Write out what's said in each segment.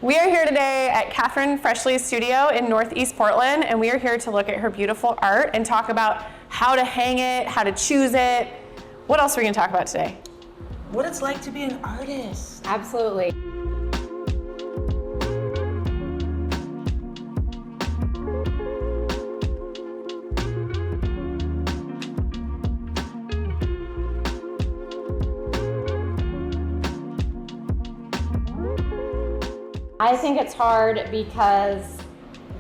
We are here today at Freshley's studio in Northeast Portland, and we are here to look at her beautiful art and talk about how to hang it, how to choose it. What else are we going to talk about today? What it's like to be an artist. Absolutely. I think it's hard because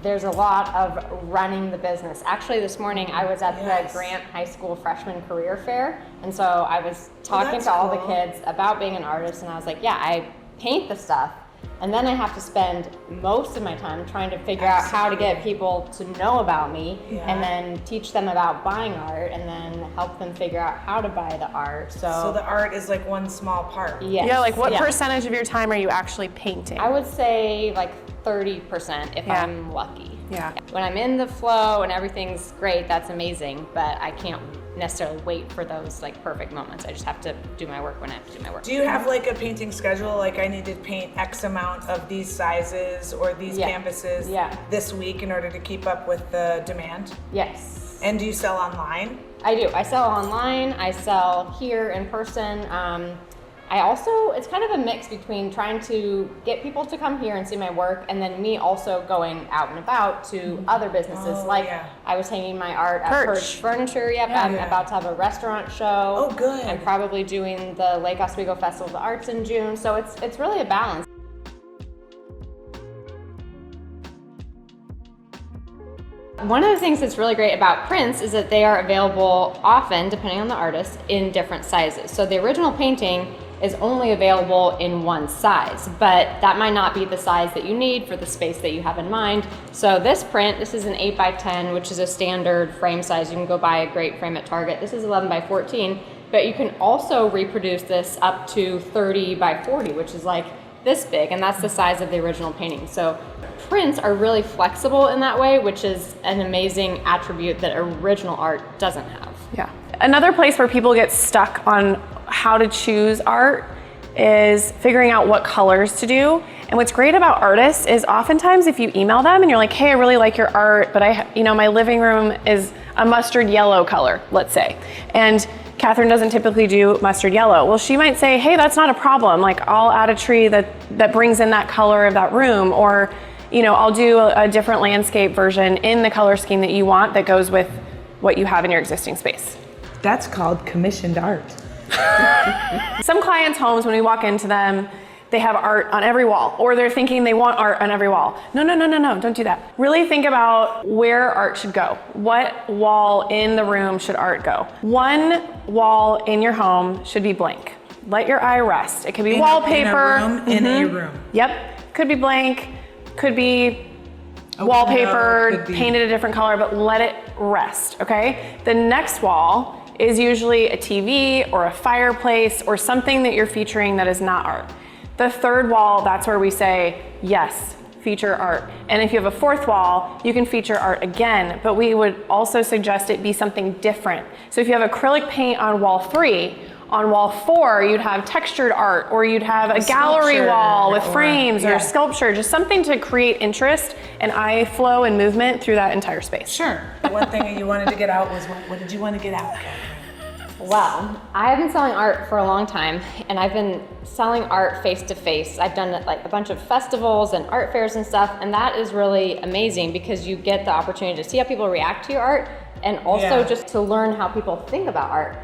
there's a lot of running the business. Actually, this morning I was at the Grant High School Freshman Career Fair, and so I was talking to all the kids about being an artist, and I was like, yeah, I paint the stuff, and then I have to spend most of my time trying to figure out how to get people to know about me, and then teach them about buying art, and then help them figure out how to buy the art. So the art is like one small part. Yes. Yeah, like what percentage of your time are you actually painting? I would say like 30% if I'm lucky. Yeah. When I'm in the flow and everything's great, that's amazing, but I can't necessarily wait for those like perfect moments. I just have to do my work when I have to do my work. Do you have like a painting schedule? Like I need to paint X amount of these sizes or these canvases this week in order to keep up with the demand? Yes. And do you sell online? I do. I sell online. I sell here in person. I also, it's kind of a mix between trying to get people to come here and see my work and then me also going out and about to other businesses. I was hanging my art at Perch Furniture. I'm about to have a restaurant show. Oh, good. I'm probably doing the Lake Oswego Festival of the Arts in June. So it's really a balance. One of the things that's really great about prints is that they are available often, depending on the artist, in different sizes. So the original painting is only available in one size, but that might not be the size that you need for the space that you have in mind. So this print, this is an 8x10, which is a standard frame size. You can go buy a great frame at Target. This is 11x14, but you can also reproduce this up to 30x40, which is like this big, and that's the size of the original painting. So prints are really flexible in that way, which is an amazing attribute that original art doesn't have. Yeah. Another place where people get stuck on how to choose art is figuring out what colors to do. And what's great about artists is oftentimes if you email them and you're like, hey, I really like your art, but my living room is a mustard yellow color, let's say. And Catherine doesn't typically do mustard yellow. Well, she might say, hey, that's not a problem. Like I'll add a tree that brings in that color of that room, or I'll do a different landscape version in the color scheme that you want that goes with what you have in your existing space. That's called commissioned art. Some clients' homes, when we walk into them, they have art on every wall, or they're thinking they want art on every wall. No, don't do that. Really think about where art should go. What wall in the room should art go? One wall in your home should be blank. Let your eye rest. It could be wallpaper. In a room. Yep, could be blank, could be wallpaper, painted a different color, but let it rest, okay? The next wall is usually a TV or a fireplace or something that you're featuring that is not art. The third wall, that's where we say, yes, feature art. And if you have a fourth wall, you can feature art again, but we would also suggest it be something different. So if you have acrylic paint on wall 3, on wall 4, you'd have textured art, or you'd have a gallery wall with frames or sculpture, just something to create interest and eye flow and movement through that entire space. Sure. The one thing you wanted to get out was, what did you want to get out? Well, I have been selling art for a long time, and I've been selling art face to face. I've done like a bunch of festivals and art fairs and stuff, and that is really amazing because you get the opportunity to see how people react to your art and also just to learn how people think about art.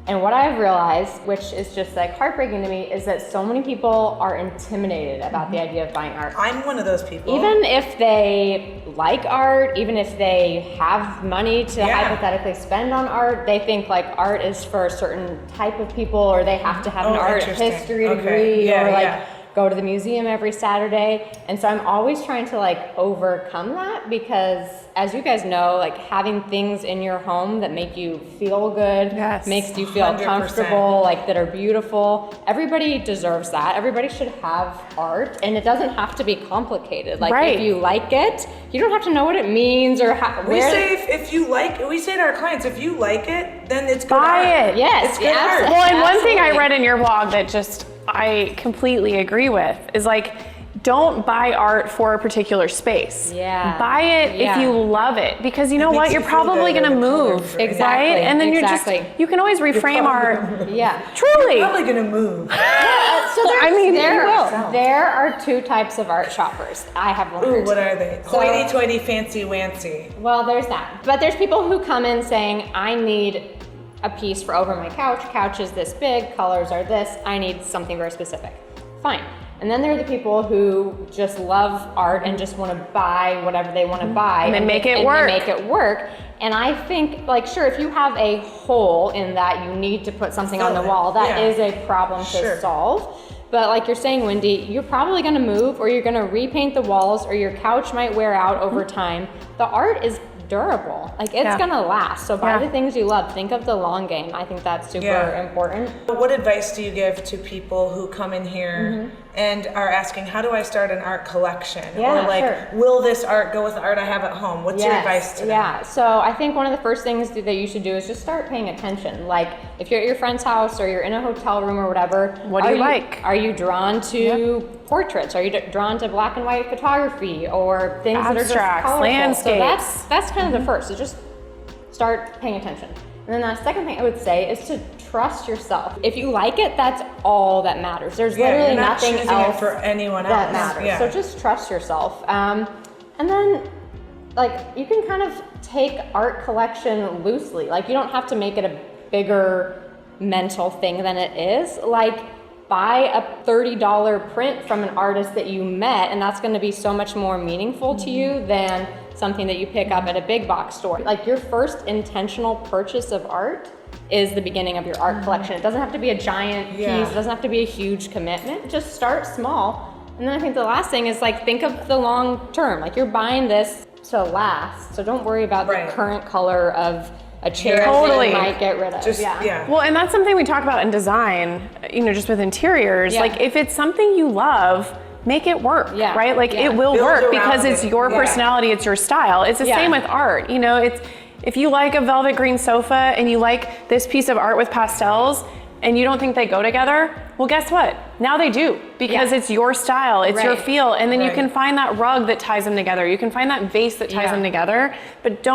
And what I've realized, which is just like heartbreaking to me, is that so many people are intimidated about the idea of buying art. I'm one of those people. Even if they like art, even if they have money to hypothetically spend on art, they think like art is for a certain type of people, or they have to have an art history degree, or like go to the museum every Saturday. And so I'm always trying to like overcome that, because as you guys know, like having things in your home that make you feel good, makes you feel 100%. Comfortable, like that are beautiful. Everybody deserves that. Everybody should have art, and it doesn't have to be complicated. Like if you like it, you don't have to know what it means or how. We say if you like it, we say to our clients, if you like it, then it's good Buy art. it. Yes, it's good art. Well, and one thing I read in your blog that just I completely agree with is like, don't buy art for a particular space. Yeah. Buy it if you love it, because you know what? You're probably going to move, Exactly. right? And then you can always reframe art. Yeah. Truly. You're probably going to move. So there are two types of art shoppers I have learned. Ooh, what are they? Hoity-toity, fancy-wancy. Well, there's that. But there's people who come in saying, I need a piece for over my couch. Couch is this big, colors are this. I need something very specific. Fine. And then there are the people who just love art and just want to buy whatever they want to buy. And they make it work. And I think, like, sure, if you have a hole in that you need to put something on the wall, that is a problem to solve. But like you're saying, Wendy, you're probably going to move, or you're going to repaint the walls, or your couch might wear out over time. The art is durable. Like, it's going to last. So buy the things you love. Think of the long game. I think that's super important. What advice do you give to people who come in here and are asking, how do I start an art collection? Or like, will this art go with the art I have at home? What's your advice to them? Yeah, so I think one of the first things that you should do is just start paying attention. Like, if you're at your friend's house or you're in a hotel room or whatever, what do you like? Are you drawn to portraits? Are you drawn to black and white photography or things that are just colorful? Landscapes. So that's kind of the first. So just start paying attention. And then the second thing I would say is to trust yourself. If you like it, that's all that matters. There's literally nothing else for anyone that else. matters. So just trust yourself. And then, like, you can kind of take art collection loosely. Like, you don't have to make it a bigger mental thing than it is. Like, buy a $30 print from an artist that you met, and that's going to be so much more meaningful to you than something that you pick up at a big box store. Like, your first intentional purchase of art is the beginning of your art collection. It doesn't have to be a giant piece. It doesn't have to be a huge commitment. Just start small. And then I think the last thing is, like, think of the long term. Like, you're buying this to last. So don't worry about the current color of a chair that you might get rid of. Well, and that's something we talk about in design, you know, just with interiors. Like, if it's something you love, make it work, right? Like, it will work because it's your personality, it's your style. It's the same with art. You know, it's, if you like a velvet green sofa and you like this piece of art with pastels and you don't think they go together, well, guess what? Now they do, because it's your style, it's your feel. And then you can find that rug that ties them together. You can find that vase that ties them together, but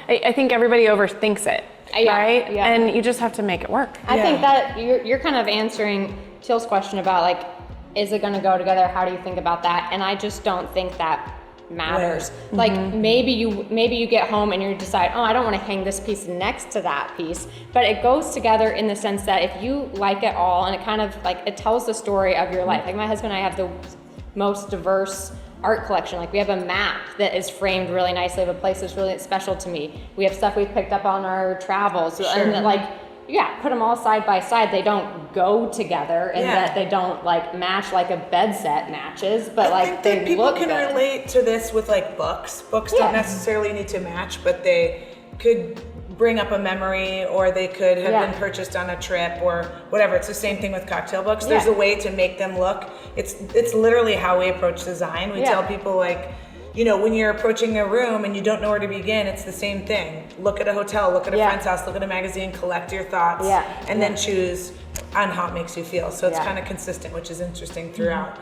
I think everybody overthinks it, right? And you just have to make it work. I think that you're kind of answering Teal's question about, like, is it going to go together? How do you think about that? And I just don't think that matters. Like, maybe you get home and you decide, oh, I don't want to hang this piece next to that piece, but it goes together in the sense that if you like it all, and it kind of, like, it tells the story of your life. Like, my husband and I have the most diverse art collection. Like, we have a map that is framed really nicely of a place that's really special to me. We have stuff we've picked up on our travels, and like, put them all side by side. They don't go together, and that they don't, like, match like a bed set matches, but I like think they look people can relate to this with, like, books. Books don't necessarily need to match, but they could bring up a memory, or they could have been purchased on a trip or whatever. It's the same thing with cocktail books. There's a way to make them look. It's literally how we approach design. We tell people, like, you know, when you're approaching a room and you don't know where to begin, it's the same thing. Look at a hotel, look at a friend's house, look at a magazine, collect your thoughts, and then choose on how it makes you feel. So it's kind of consistent, which is interesting throughout.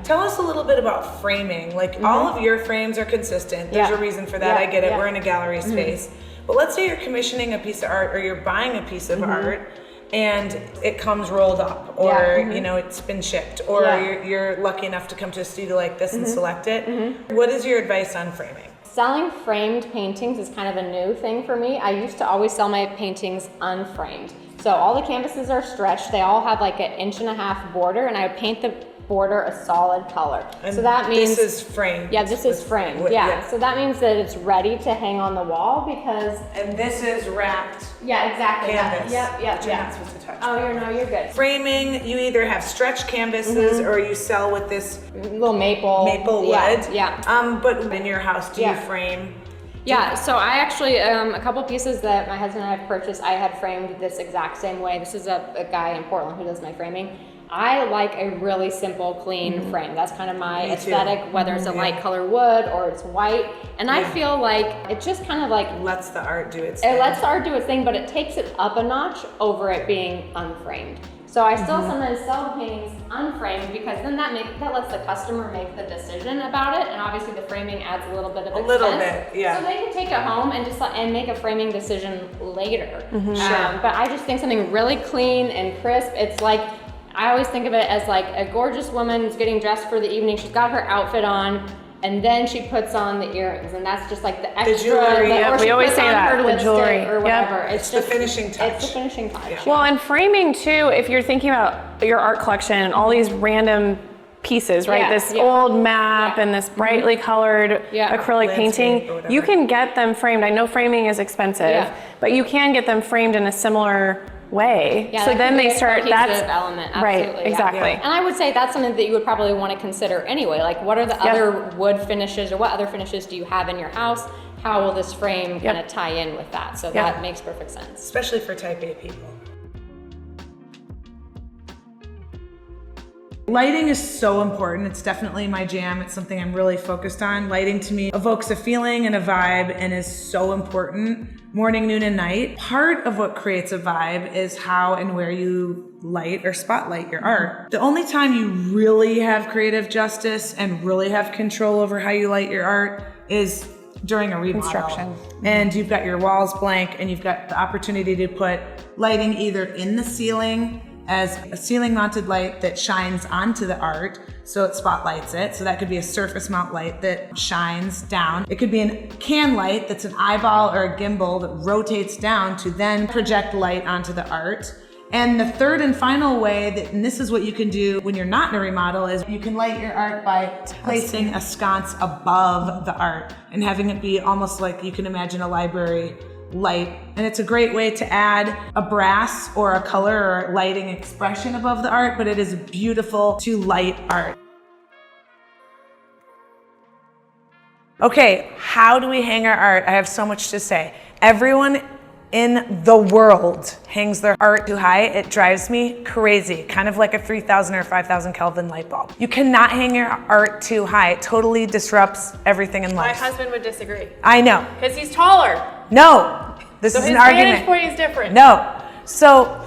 Tell us a little bit about framing. Like, all of your frames are consistent. There's a reason for that. I get it. We're in a gallery space. But let's say you're commissioning a piece of art, or you're buying a piece of art, and it comes rolled up, or you know, it's been shipped, or you're lucky enough to come to a studio like this and select it. What is your advice on framing? Selling framed paintings is kind of a new thing for me. I used to always sell my paintings unframed. So all the canvases are stretched. They all have like 1.5 inch border, and I would paint the border a solid color. And so that means this is framed. Yeah, this is framed. So that means that it's ready to hang on the wall, because and this is wrapped. Yeah, exactly. Canvas. Yep. You're not supposed to touch. Oh, you're good. Framing, you either have stretched canvases or you sell with this little maple wood. Yeah. But in your house, do you frame? Yeah, so I actually, a couple pieces that my husband and I have purchased, I had framed this exact same way. This is a guy in Portland who does my framing. I like a really simple, clean frame. That's kind of my aesthetic, whether it's a light color wood or it's white. And I feel like it just kind of like lets the art do its thing. It lets the art do its thing, but it takes it up a notch over it being unframed. So I still sometimes sell the paintings unframed because then that lets the customer make the decision about it, and obviously the framing adds a little bit of expense. A little bit, yeah. So they can take it home and just and make a framing decision later. Sure. But I just think something really clean and crisp. It's like, I always think of it as like a gorgeous woman is getting dressed for the evening. She's got her outfit on, and then she puts on the earrings, and that's just like the extra. jewelry, or we she always puts say on that, her the lipstick jewelry. or whatever. It's the finishing touch. It's the finishing touch. Yeah. Well, and framing too, if you're thinking about your art collection and all these random pieces, right? Yeah, This yeah. old map and this brightly colored Yeah. acrylic Landscape painting, or whatever. you can get them framed. I know framing is expensive, Yeah. but you can get them framed in a similar way. Yeah, So that then could be they a start, cohesive that's element. right, Absolutely, yeah. exactly. And I would say that's something that you would probably want to consider anyway. Like, what are the other wood finishes, or what other finishes do you have in your house? How will this frame kind of tie in with that? So that makes perfect sense. Especially for type A people. Lighting is so important. It's definitely my jam. It's something I'm really focused on. Lighting to me evokes a feeling and a vibe and is so important. Morning, noon, and night. Part of what creates a vibe is how and where you light or spotlight your art. The only time you really have creative justice and really have control over how you light your art is during a remodel. Construction. And you've got your walls blank and you've got the opportunity to put lighting either in the ceiling as a ceiling mounted light that shines onto the art, so it spotlights it. So that could be a surface mount light that shines down. It could be a can light that's an eyeball or a gimbal that rotates down to then project light onto the art. And the third and final way, and this is what you can do when you're not in a remodel, is you can light your art by placing a sconce above the art and having it be almost like you can imagine a library light. And it's a great way to add a brass or a color or lighting expression above the art, but it is beautiful to light art. Okay, how do we hang our art? I have so much to say. Everyone in the world hangs their art too high. It drives me crazy, kind of like a 3,000 or 5,000 Kelvin light bulb. You cannot hang your art too high. It totally disrupts everything in life. My husband would disagree. I know. Because he's taller. No, this is an argument. His vantage point is different. No. So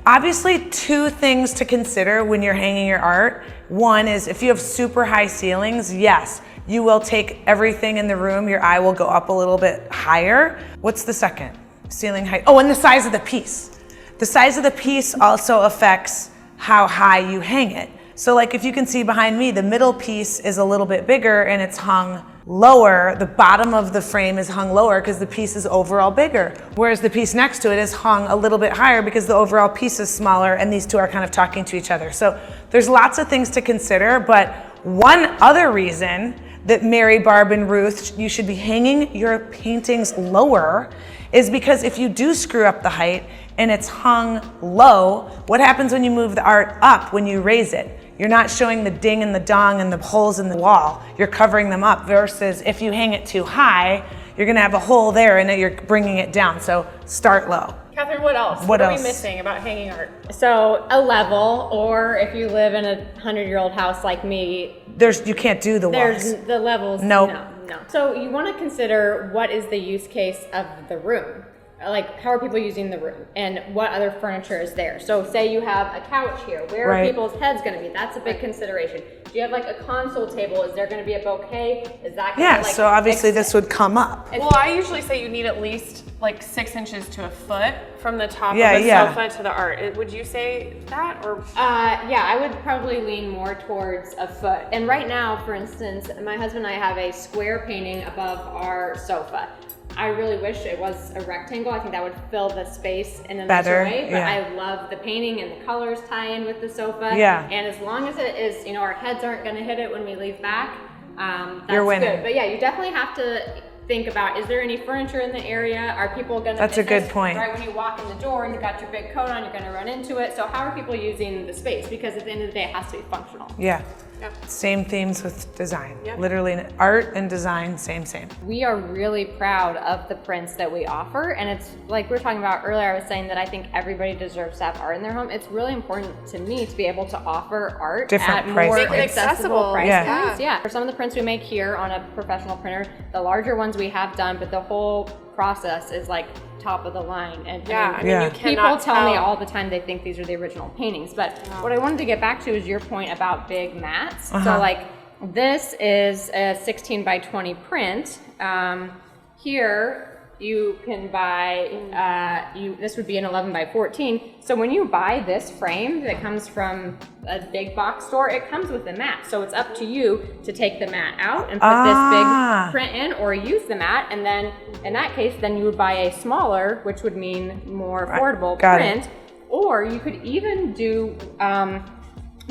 obviously 2 things to consider when you're hanging your art. One is if you have super high ceilings, yes, you will take everything in the room. Your eye will go up a little bit higher. What's the second? Ceiling height. Oh, and the size of the piece. The size of the piece also affects how high you hang it. So like if you can see behind me, the middle piece is a little bit bigger and it's hung lower. The bottom of the frame is hung lower because the piece is overall bigger. Whereas the piece next to it is hung a little bit higher because the overall piece is smaller and these two are kind of talking to each other. So there's lots of things to consider, but one other reason that Mary, Barb, and Ruth, you should be hanging your paintings lower is because if you do screw up the height and it's hung low, what happens when you move the art up when you raise it? You're not showing the ding and the dong and the holes in the wall. You're covering them up versus if you hang it too high, you're gonna have a hole there and then you're bringing it down. So start low. Catherine, what else? What are else? we missing about hanging art? So a level, or if you live in a 100-year-old house like me, You can't do the walls. there's the levels. Nope. No. So you want to consider what is the use case of the room. Like, how are people using the room and what other furniture is there? So say you have a couch here, where are people's heads going to be? That's a big consideration. Do you have like a console table? Is there going to be a bouquet? Is that Yeah, so obviously this would come up. Well, I usually say you need at least like 6 inches to a foot from the top of Yeah, the yeah. sofa to the art. Would you say that or? Yeah, I would probably lean more towards a foot. And right now, for instance, my husband and I have a square painting above our sofa. I really wish it was a rectangle. I think that would fill the space in a nicer way. But I love the painting and the colors tie in with the sofa. Yeah. And as long as it is, our heads aren't going to hit it when we leave back, that's You're winning. good. But yeah, you definitely have to think about, is there any furniture in the area? Are people going to That's a good point. Right when you walk in the door and you've got your big coat on, you're going to run into it. So how are people using the space? Because at the end of the day, it has to be functional. Yeah. Yep. Same themes with design. Yep. Literally art and design, same. We are really proud of the prints that we offer, and it's like we were talking about earlier, I was saying that I think everybody deserves to have art in their home. It's really important to me to be able to offer art Different at price more points. accessible price Yeah. points. Yeah. For some of the prints we make here on a professional printer, the larger ones we have done, but the whole process is like top of the line. And Yeah, I I mean, Yeah. you people cannot tell me tell. all the time they think these are the original paintings. But what I wanted to get back to is your point about big mats. So like this is a 16 by 20 print. Here you can buy, this would be an 11 by 14. So when you buy this frame that comes from a big box store, it comes with a mat. So it's up to you to take the mat out and put this big print in, or use the mat. And then in that case, then you would buy a smaller, which would mean more affordable Got print. it. Or you could even do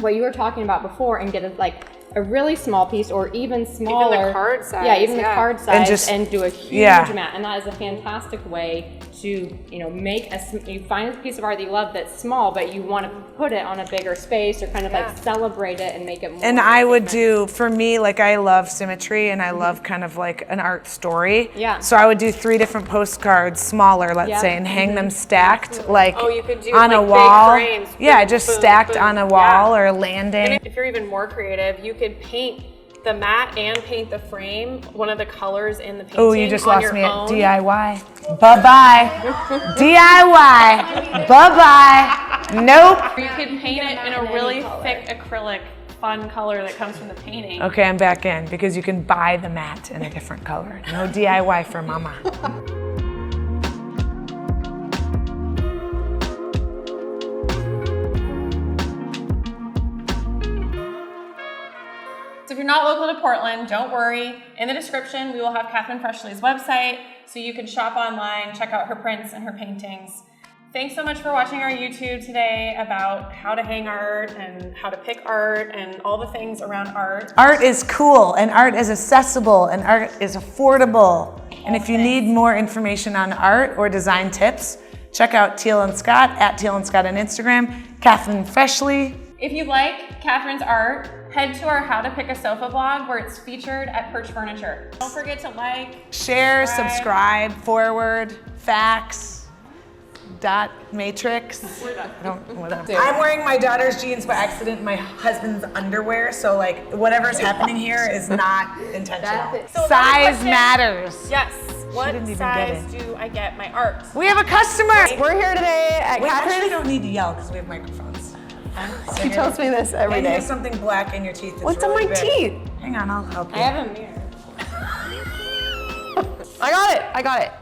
what you were talking about before and get a really small piece, or even smaller. card size, Yeah, even the yeah. card size, And and do a huge yeah. mat. And that is a fantastic way to, make you find a piece of art that you love that's small, but you want to put it on a bigger space, or kind of like celebrate it and make it more. And I would do, for me, like I love symmetry and I love kind of like an art story. Yeah. So I would do 3 different postcards, smaller, let's say, and hang them stacked like Oh, you could do, on a like, big wall. frames. Yeah, Boom, just boom, stacked boom. on a wall Yeah. or a landing. And if you're even more creative, you could paint the mat and paint the frame, one of the colors in the painting. Oh, you just on lost your me at own. DIY. Bye-bye. DIY. Bye-bye. Nope. Or you could paint it in a really thick acrylic, fun color that comes from the painting. Okay, I'm back in because you can buy the mat in a different color. No DIY for mama. So if you're not local to Portland, don't worry. In the description, we will have Catherine Freshley's website, so you can shop online, check out her prints and her paintings. Thanks so much for watching our YouTube today about how to hang art and how to pick art and all the things around art. Art is cool, and art is accessible, and art is affordable. And if you need more information on art or design tips, check out Teal and Scott at Teal and Scott on Instagram, Catherine Freshley. If you like Catherine's art, head to our How to Pick a Sofa blog where it's featured at Perch Furniture. Don't forget to like, Share, subscribe, forward, facts, dot matrix. Whatever. I'm wearing my daughter's jeans by accident, my husband's underwear, so like whatever's happening here is not intentional. So another Size question. matters. Yes, what didn't even get size do I get my art? We have a customer. We're here today at We actually Catherine's. don't need to yell because we have microphones. She tells me this every And you day. have something black in your teeth. That's What's on really my big. teeth? Hang on, I'll help you. I have a mirror. I got it. I got it.